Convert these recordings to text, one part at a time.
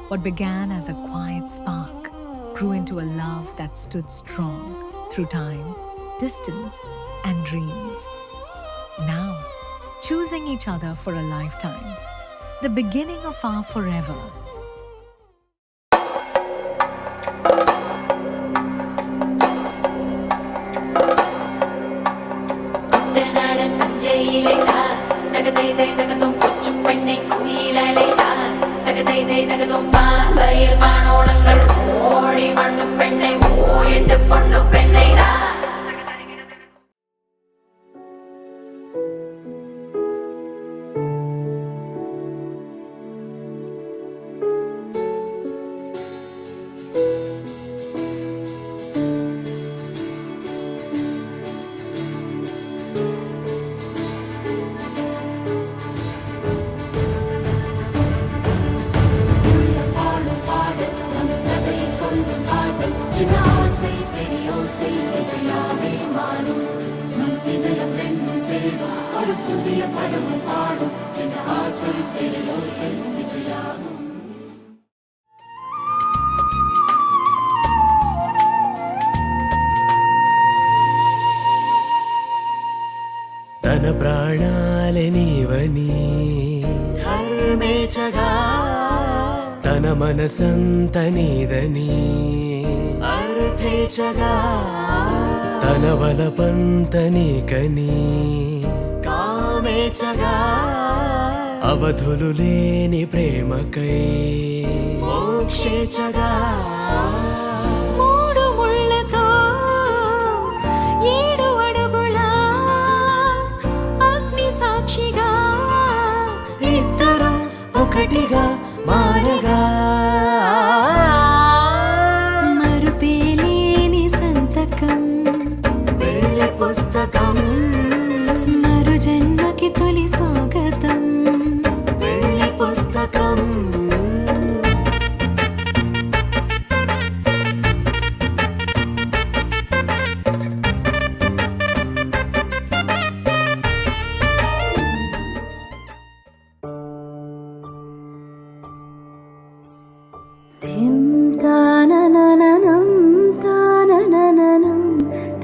What began as a quiet spark grew into a love that stood strong through time, distance, and dreams. Now, choosing each other for a lifetime, the beginning of our forever. తన ప్రాణాలే నీవని ధర్మేచగా తన మనసంత నీదని అర్థేచగా తన వలపంత నీకని కామేచగా అవధులు లేని ప్రేమకై మోక్షేచగా మూడు ముళ్ళతో ఏడు అడుగుల అగ్ని సాక్షిగా ఇద్దరు ఒకటిగా మారగా మరుపేలేని సంతకం వెళ్ళి పుస్తకం మరు జన్మకి తొలి స్వాగతం వెళ్ళి పుస్తకం తాననననం తాననననం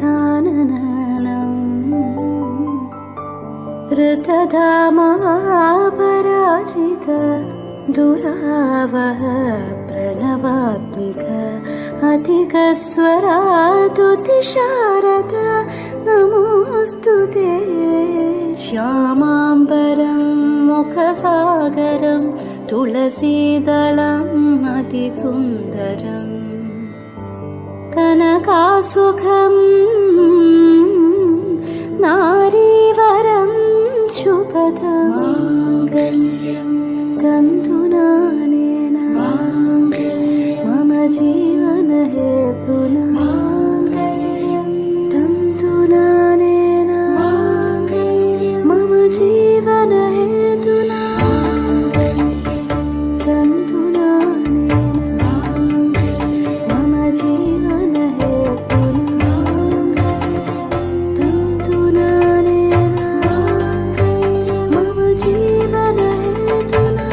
తానననం ऋतधामपराजित दुरावह प्रणवात्मिक अधिकस्वरातुतिशारद नमोऽस्तु ते श्यामाम्बरं मुखसागरं तुलसीदलम् अतिसुन्दरम् कनकासुखं नारीवरं शुभदं माङ्गल्यं तन्तुनानेन मम जीवनहेतुना माङ्गल्यं तन्तुनानेन मम जीवनहेतुना तन्तुनानेन मम जीवनहेतुना तन्तुनानेन मम जीवनहेतुना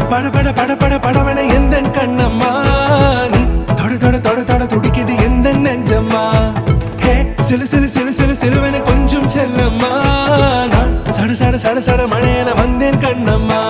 பட பட பட பட படவன எந்தன் கண்ணம்மா நீ தொட தொட தொட தொட துடிக்குது எந்த நெஞ்சம்மா ஹே சிலு சிலு சிலு சிலு சிலுவன கொஞ்சம் செல்லம்மா நான் சட சட சட சட மழையன வந்தேன் கண்ணம்மா